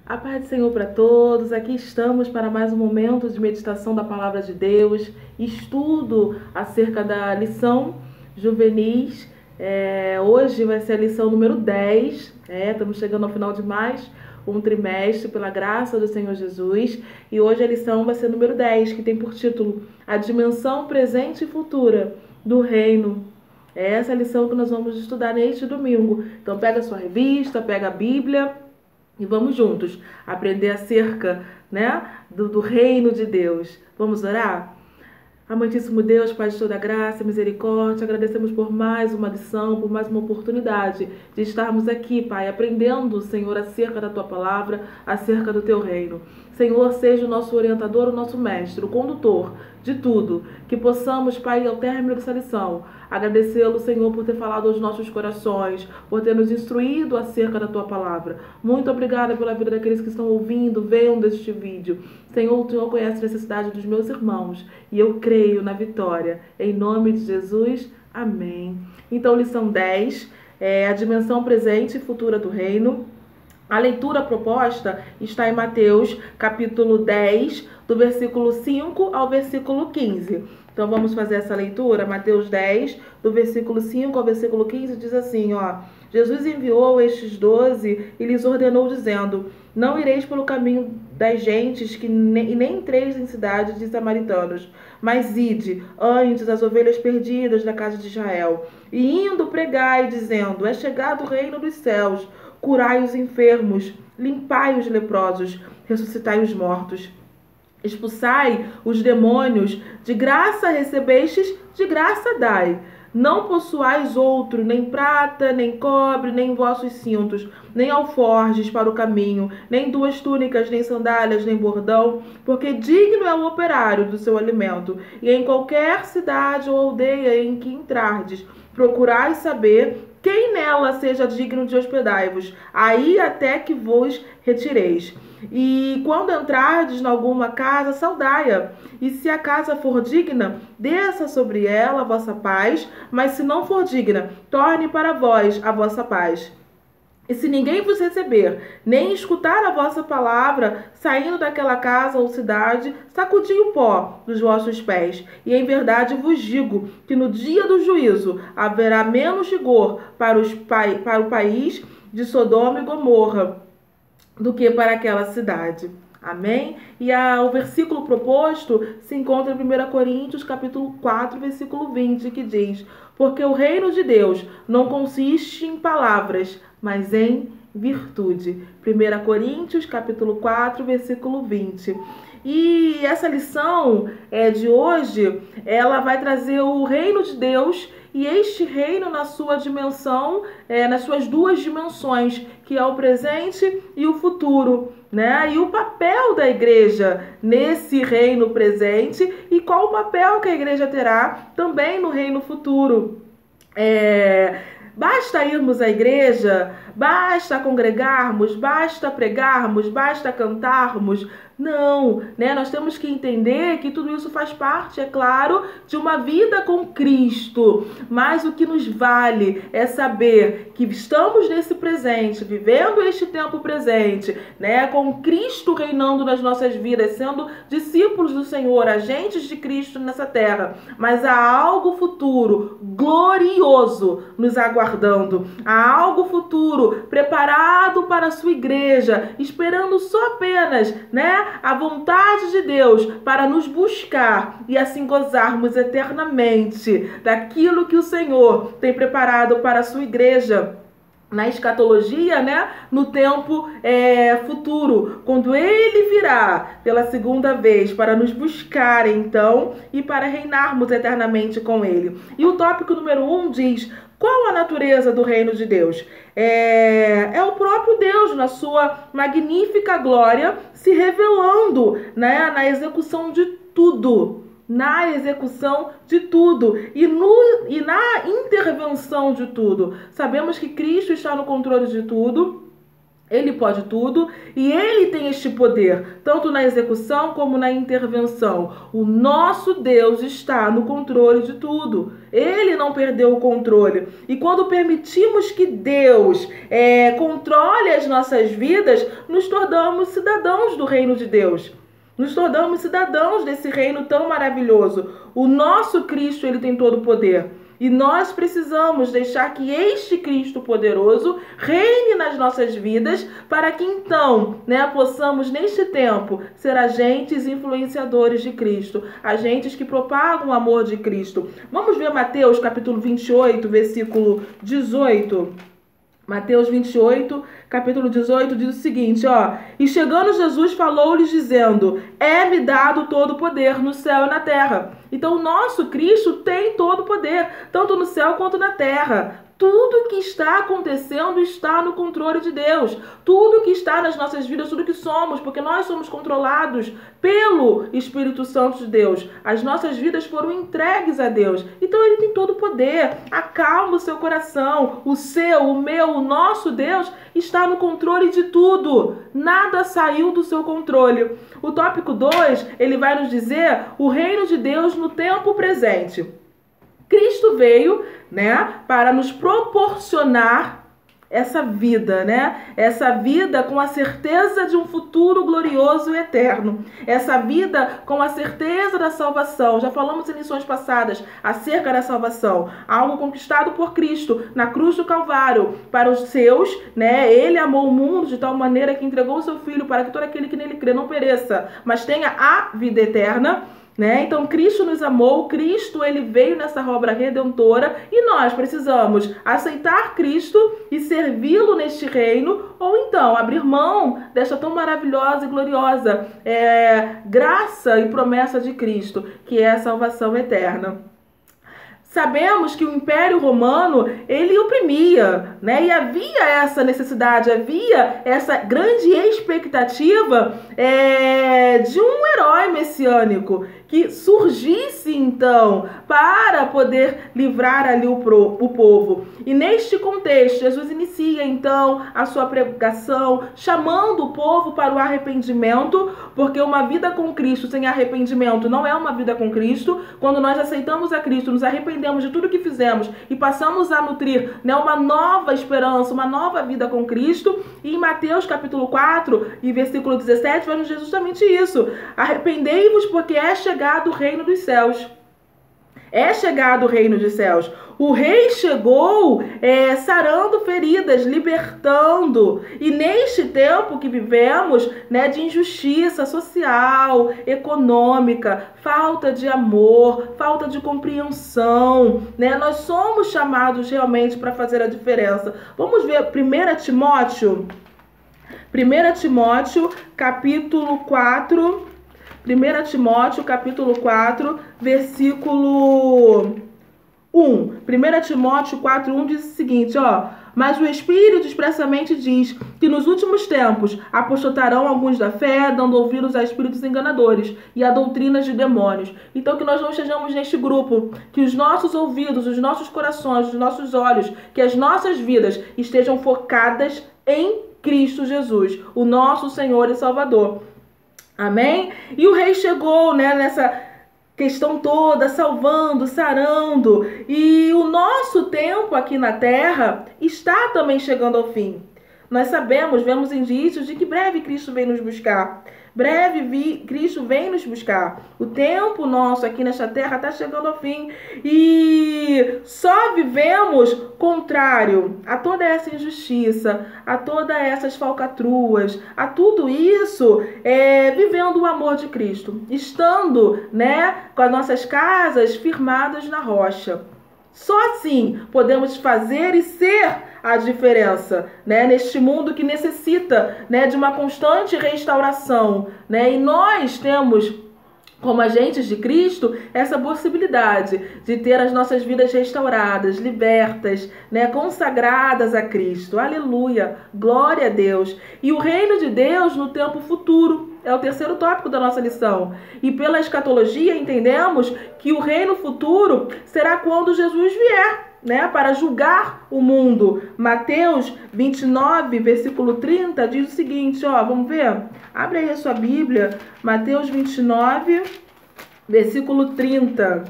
A paz do Senhor para todos. Aqui estamos para mais um momento de meditação da Palavra de Deus, estudo acerca da lição juvenis. Hoje vai ser a lição número 10. Estamos chegando ao final de mais um trimestre, pela graça do Senhor Jesus. E hoje a lição vai ser número 10, que tem por título A Dimensão Presente e Futura do Reino. É essa a lição que nós vamos estudar neste domingo. Então pega a sua revista, pega a Bíblia e vamos juntos aprender acerca, do reino de Deus. Vamos orar? Amantíssimo Deus, Pai de toda graça e misericórdia, agradecemos por mais uma lição, por mais uma oportunidade de estarmos aqui, Pai, aprendendo, Senhor, acerca da Tua palavra, acerca do Teu reino. Senhor, seja o nosso orientador, o nosso mestre, o condutor de tudo, que possamos, Pai, ao término dessa lição, agradecê-lo, Senhor, por ter falado aos nossos corações, por ter nos instruído acerca da Tua palavra. Muito obrigada pela vida daqueles que estão ouvindo, vendo este vídeo. Senhor, o Senhor conhece a necessidade dos meus irmãos e eu creio na vitória. Em nome de Jesus, amém. Então, lição 10 é a dimensão presente e futura do reino. A leitura proposta está em Mateus, capítulo 10, do versículo 5 ao versículo 15. Então, vamos fazer essa leitura. Mateus 10, do versículo 5 ao versículo 15, diz assim, Jesus enviou estes 12 e lhes ordenou, dizendo: Não ireis pelo caminho das gentes, e nem entreis em cidades de samaritanos, mas ide antes as ovelhas perdidas da casa de Israel. E indo pregai, dizendo: É chegado o reino dos céus. Curai os enfermos, limpai os leprosos, ressuscitai os mortos. Expulsai os demônios, de graça recebestes, de graça dai. Não possuais outro, nem prata, nem cobre, nem vossos cintos, nem alforjes para o caminho, nem 2 túnicas, nem sandálias, nem bordão, porque digno é o operário do seu alimento. E em qualquer cidade ou aldeia em que entrardes, procurai saber quem nela seja digno de hospedai-vos, aí até que vos retireis. E quando entrardes em alguma casa, saudai-a. E se a casa for digna, desça sobre ela a vossa paz, mas se não for digna, torne para vós a vossa paz. E se ninguém vos receber, nem escutar a vossa palavra, saindo daquela casa ou cidade, sacudi o pó dos vossos pés. E em verdade vos digo que no dia do juízo haverá menos rigor para o país de Sodoma e Gomorra do que para aquela cidade. Amém? E o versículo proposto se encontra em 1 Coríntios, capítulo 4, versículo 20, que diz: Porque o reino de Deus não consiste em palavras, mas em virtude. 1 Coríntios, capítulo 4, versículo 20. E essa lição de hoje, ela vai trazer o reino de Deus e este reino na sua dimensão, nas suas 2 dimensões, que é o presente e o futuro, E o papel da igreja nesse reino presente e qual o papel que a igreja terá também no reino futuro. Basta irmos à igreja, basta congregarmos, basta pregarmos, basta cantarmos. Não, Nós temos que entender que tudo isso faz parte, é claro, de uma vida com Cristo. Mas o que nos vale é saber que estamos nesse presente, vivendo este tempo presente, com Cristo reinando nas nossas vidas, sendo discípulos do Senhor, agentes de Cristo nessa terra. Mas há algo futuro, glorioso, nos aguardando. Há algo futuro, preparado para a sua igreja, esperando só apenas, a vontade de Deus para nos buscar e assim gozarmos eternamente daquilo que o Senhor tem preparado para a sua igreja na escatologia, no tempo futuro, quando Ele virá pela segunda vez para nos buscar, então, e para reinarmos eternamente com Ele. E o tópico número 1 diz: qual a natureza do reino de Deus? É o próprio Deus, na sua magnífica glória, se revelando, na execução de tudo. Na execução de tudo e na intervenção de tudo. Sabemos que Cristo está no controle de tudo. Ele pode tudo e ele tem este poder, tanto na execução como na intervenção. O nosso Deus está no controle de tudo. Ele não perdeu o controle. E quando permitimos que Deus controle as nossas vidas, nos tornamos cidadãos do reino de Deus. Nos tornamos cidadãos desse reino tão maravilhoso. O nosso Cristo, ele tem todo o poder. E nós precisamos deixar que este Cristo poderoso reine nas nossas vidas para que então, possamos neste tempo ser agentes influenciadores de Cristo, agentes que propagam o amor de Cristo. Vamos ver Mateus capítulo 28, versículo 18. Mateus 28, capítulo 18, diz o seguinte, E chegando Jesus falou-lhes dizendo, é-me dado todo o poder no céu e na terra. Então o nosso Cristo tem todo o poder, tanto no céu quanto na terra. Tudo que está acontecendo está no controle de Deus. Tudo que está nas nossas vidas, tudo que somos, porque nós somos controlados pelo Espírito Santo de Deus. As nossas vidas foram entregues a Deus. Então ele tem todo o poder. Acalma o seu coração. O seu, o meu, o nosso Deus está no controle de tudo. Nada saiu do seu controle. O tópico 2, ele vai nos dizer o reino de Deus no tempo presente. Cristo veio, para nos proporcionar essa vida, Essa vida com a certeza de um futuro glorioso e eterno. Essa vida com a certeza da salvação. Já falamos em lições passadas acerca da salvação. Algo conquistado por Cristo na cruz do Calvário para os seus, Ele amou o mundo de tal maneira que entregou o seu Filho para que todo aquele que nele crê não pereça, mas tenha a vida eterna. Então Cristo nos amou, Cristo ele veio nessa obra redentora e nós precisamos aceitar Cristo e servi-lo neste reino ou então abrir mão desta tão maravilhosa e gloriosa graça e promessa de Cristo, que é a salvação eterna. Sabemos que o Império Romano, ele oprimia, e havia essa necessidade, havia essa grande expectativa de um herói messiânico que surgisse então para poder livrar ali o povo. E neste contexto, Jesus inicia então a sua pregação, chamando o povo para o arrependimento, porque uma vida com Cristo sem arrependimento não é uma vida com Cristo. Quando nós aceitamos a Cristo, nos arrependemos de tudo que fizemos e passamos a nutrir uma nova esperança, uma nova vida com Cristo. E em Mateus capítulo 4 e versículo 17 vai nos dizer justamente isso. Arrependei-vos porque é chegado o reino dos céus. É chegado o reino dos céus. O rei chegou sarando feridas, libertando. E neste tempo que vivemos, de injustiça social, econômica, falta de amor, falta de compreensão, nós somos chamados realmente para fazer a diferença. Vamos ver 1 Timóteo. 1 Timóteo, capítulo 4. 1 Timóteo, capítulo 4, versículo 1. 1 Timóteo 4, 1 diz o seguinte, Mas o Espírito expressamente diz que nos últimos tempos apostatarão alguns da fé, dando ouvidos a espíritos enganadores e a doutrinas de demônios. Então que nós não estejamos neste grupo, que os nossos ouvidos, os nossos corações, os nossos olhos, que as nossas vidas estejam focadas em Cristo Jesus, o nosso Senhor e Salvador. Amém? E o rei chegou, nessa questão toda, salvando, sarando. E o nosso tempo aqui na terra está também chegando ao fim. Nós sabemos, vemos indícios de que breve Cristo vem nos buscar. Breve Cristo vem nos buscar. O tempo nosso aqui nesta terra está chegando ao fim. E só vivemos contrário a toda essa injustiça, a todas essas falcatruas, a tudo isso, vivendo o amor de Cristo. Estando, com as nossas casas firmadas na rocha. Só assim podemos fazer e ser a diferença, neste mundo que necessita, de uma constante restauração, E nós temos, como agentes de Cristo, essa possibilidade de ter as nossas vidas restauradas, libertas, consagradas a Cristo. Aleluia! Glória a Deus! E o reino de Deus no tempo futuro é o terceiro tópico da nossa lição. E pela escatologia entendemos que o reino futuro será quando Jesus vier. né, para julgar o mundo. Mateus 29, versículo 30, diz o seguinte, ó, vamos ver? Abre aí a sua Bíblia, Mateus 29, versículo 30.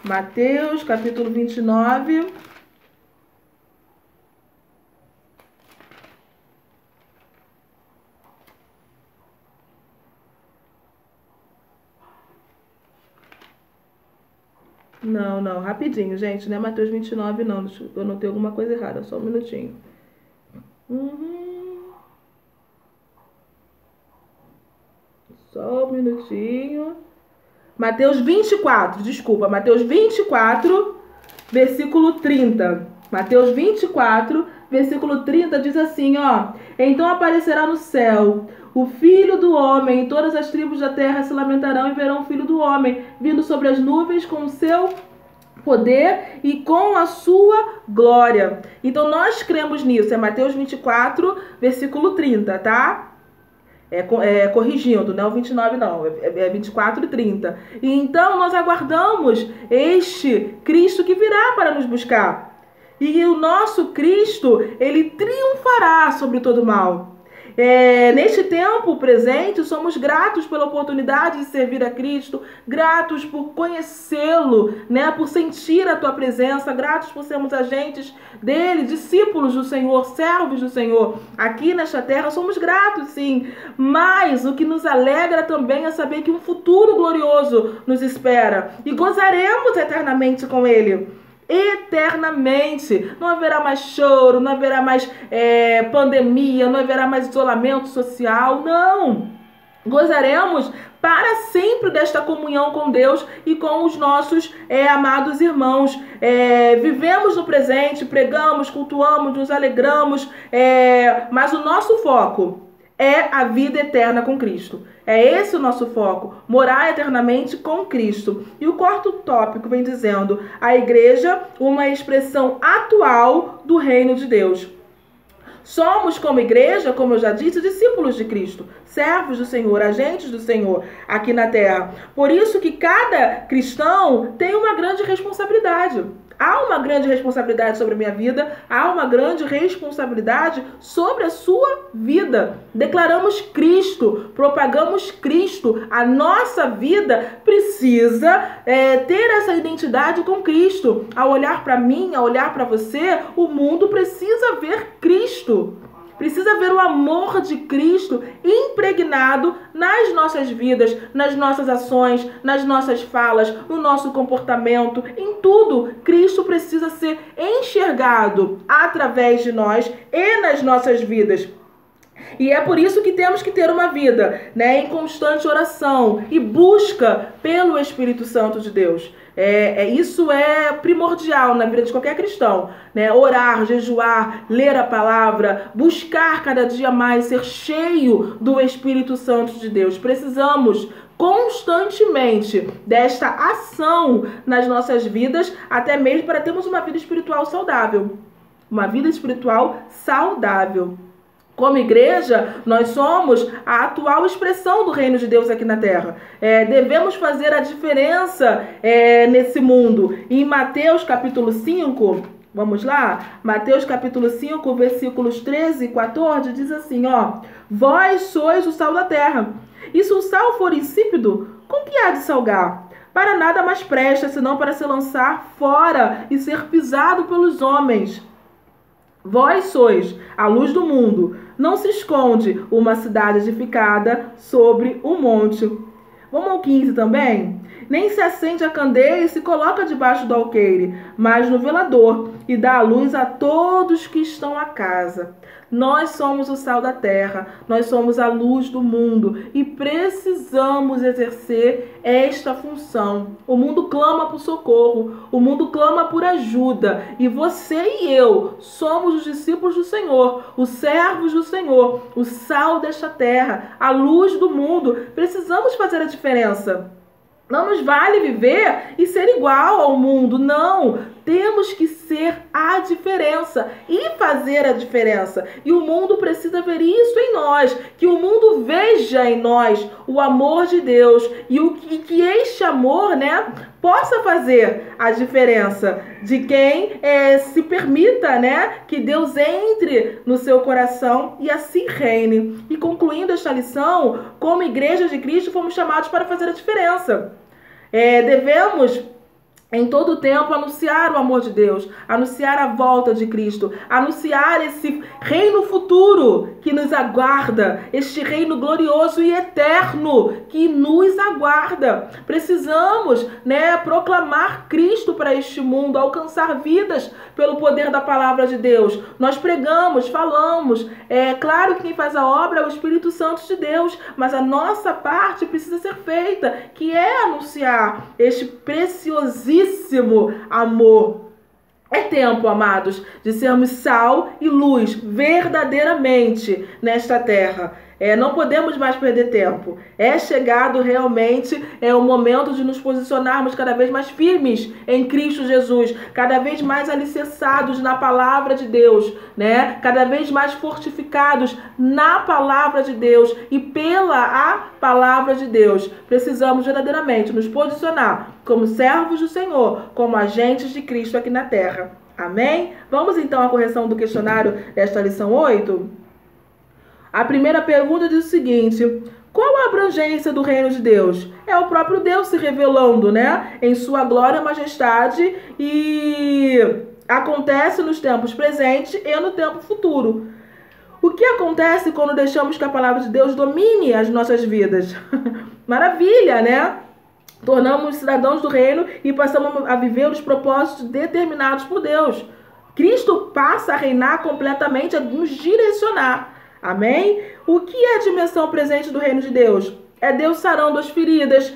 Mateus, capítulo 29. Não, rapidinho, gente, não é Mateus 29, não. Eu notei alguma coisa errada, só um minutinho. Só um minutinho. Mateus 24, desculpa, Mateus 24, versículo 30. Mateus 24, versículo 30 diz assim, ó: então aparecerá no céu o Filho do Homem, e todas as tribos da terra se lamentarão e verão o Filho do Homem vindo sobre as nuvens com o seu poder e com a sua glória. Então nós cremos nisso, é Mateus 24, versículo 30, tá? Corrigindo, não é o 29 não, é 24 e 30. E então nós aguardamos este Cristo que virá para nos buscar. E o nosso Cristo, ele triunfará sobre todo mal. Neste tempo presente, somos gratos pela oportunidade de servir a Cristo, gratos por conhecê-lo, né, por sentir a tua presença, gratos por sermos agentes dele, discípulos do Senhor, servos do Senhor. Aqui nesta terra somos gratos, sim, mas o que nos alegra também é saber que um futuro glorioso nos espera e gozaremos eternamente com ele. Eternamente, não haverá mais choro, não haverá mais pandemia, não haverá mais isolamento social, não, gozaremos para sempre desta comunhão com Deus e com os nossos amados irmãos. Vivemos no presente, pregamos, cultuamos, nos alegramos, mas o nosso foco é a vida eterna com Cristo. É esse o nosso foco, morar eternamente com Cristo. E o quarto tópico vem dizendo: a igreja, uma expressão atual do reino de Deus. Somos, como igreja, como eu já disse, discípulos de Cristo, servos do Senhor, agentes do Senhor aqui na terra. Por isso que cada cristão tem uma grande responsabilidade. Há uma grande responsabilidade sobre a minha vida, há uma grande responsabilidade sobre a sua vida. Declaramos Cristo, propagamos Cristo. A nossa vida precisa ter essa identidade com Cristo. Ao olhar para mim, ao olhar para você, o mundo precisa ver Cristo. Precisa ver o amor de Cristo impregnado nas nossas vidas, nas nossas ações, nas nossas falas, no nosso comportamento, em tudo. Cristo precisa ser enxergado através de nós e nas nossas vidas. E é por isso que temos que ter uma vida, né, em constante oração e busca pelo Espírito Santo de Deus. Isso é primordial na vida de qualquer cristão, né? Orar, jejuar, ler a palavra, buscar cada dia mais ser cheio do Espírito Santo de Deus. Precisamos constantemente desta ação nas nossas vidas, até mesmo para termos uma vida espiritual saudável. Uma vida espiritual saudável. Como igreja, nós somos a atual expressão do reino de Deus aqui na terra. Devemos fazer a diferença nesse mundo. Em Mateus capítulo 5, vamos lá? Mateus capítulo 5, versículos 13 e 14, diz assim, ó: vós sois o sal da terra. E se o sal for insípido, com que há de salgar? Para nada mais presta, senão para se lançar fora e ser pisado pelos homens. Vós sois a luz do mundo. Não se esconde uma cidade edificada sobre um monte. Vamos ao 15 também? Nem se acende a candeia e se coloca debaixo do alqueire, mas no velador, e dá a luz a todos que estão à casa. Nós somos o sal da terra, nós somos a luz do mundo e precisamos exercer esta função. O mundo clama por socorro, o mundo clama por ajuda, e você e eu somos os discípulos do Senhor, os servos do Senhor, o sal desta terra, a luz do mundo. Precisamos fazer a diferença. Não nos vale viver e ser igual ao mundo, não. Temos que ser a diferença e fazer a diferença. E o mundo precisa ver isso em nós, que o mundo veja em nós o amor de Deus e que este amor, né, possa fazer a diferença, de quem se permita, né, que Deus entre no seu coração e assim reine. E concluindo esta lição, como igreja de Cristo, fomos chamados para fazer a diferença. Devemos em todo o tempo anunciar o amor de Deus, anunciar a volta de Cristo, anunciar esse reino futuro que nos aguarda, este reino glorioso e eterno que nos aguarda. Precisamos, né, proclamar Cristo para este mundo, alcançar vidas pelo poder da palavra de Deus. Nós pregamos, falamos, claro que quem faz a obra é o Espírito Santo de Deus, mas a nossa parte precisa ser feita, que é anunciar este preciosíssimo amor. É tempo, amados, de sermos sal e luz verdadeiramente nesta terra. Não podemos mais perder tempo. É chegado realmente o momento de nos posicionarmos cada vez mais firmes em Cristo Jesus, cada vez mais alicerçados na palavra de Deus, né? Cada vez mais fortificados na palavra de Deus e pela palavra de Deus. Precisamos verdadeiramente nos posicionar como servos do Senhor, como agentes de Cristo aqui na terra. Amém? Vamos então à correção do questionário desta lição 8? A primeira pergunta diz o seguinte: qual a abrangência do reino de Deus? É o próprio Deus se revelando, né, em sua glória e majestade, e acontece nos tempos presentes e no tempo futuro. O que acontece quando deixamos que a palavra de Deus domine as nossas vidas? Maravilha, né? Tornamos cidadãos do reino e passamos a viver os propósitos determinados por Deus. Cristo passa a reinar completamente, a nos direcionar. Amém? O que é a dimensão presente do reino de Deus? É Deus sarando as feridas,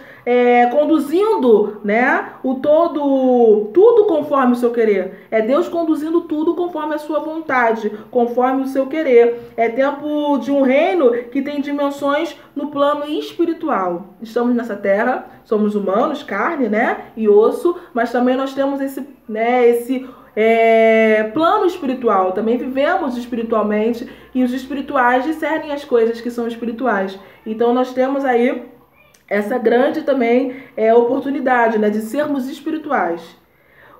conduzindo, né, tudo conforme o seu querer. É Deus conduzindo tudo conforme a sua vontade, conforme o seu querer. É tempo de um reino que tem dimensões no plano espiritual. Estamos nessa terra, somos humanos, carne, né, e osso, mas também nós temos esse plano espiritual. Também vivemos espiritualmente e os espirituais discernem as coisas que são espirituais. Então nós temos aí essa grande também oportunidade, né, de sermos espirituais.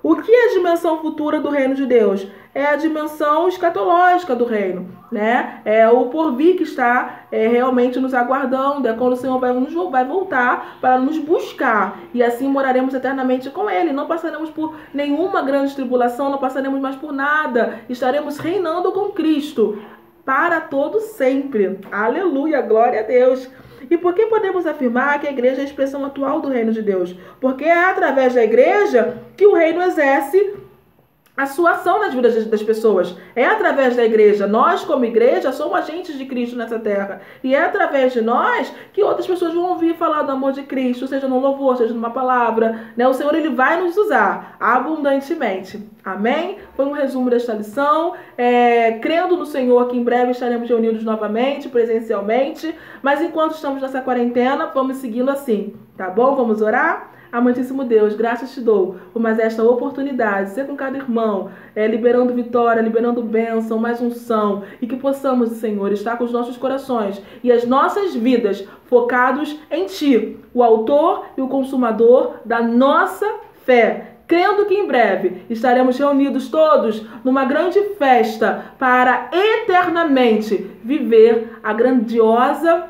O que é a dimensão futura do reino de Deus? É a dimensão escatológica do reino, né? É o porvir que está realmente nos aguardando. É quando o Senhor vai voltar para nos buscar. E assim moraremos eternamente com Ele. Não passaremos por nenhuma grande tribulação, não passaremos mais por nada. Estaremos reinando com Cristo para todo sempre. Aleluia, glória a Deus. E por que podemos afirmar que a igreja é a expressão atual do reino de Deus? Porque é através da igreja que o reino exerce a sua ação nas vidas das pessoas. É através da igreja. Nós, como igreja, somos agentes de Cristo nessa terra. E é através de nós que outras pessoas vão ouvir falar do amor de Cristo, seja no louvor, seja numa palavra, né? O Senhor, Ele vai nos usar abundantemente. Amém? Foi um resumo desta lição. Crendo no Senhor que em breve estaremos reunidos novamente, presencialmente. Mas enquanto estamos nessa quarentena, vamos seguindo assim, tá bom? Vamos orar? Amantíssimo Deus, graças te dou por mais esta oportunidade, ser com cada irmão, liberando vitória, liberando bênção, mais unção, e que possamos, Senhor, estar com os nossos corações e as nossas vidas focados em Ti, o autor e o consumador da nossa fé, crendo que em breve estaremos reunidos todos numa grande festa para eternamente viver a grandiosa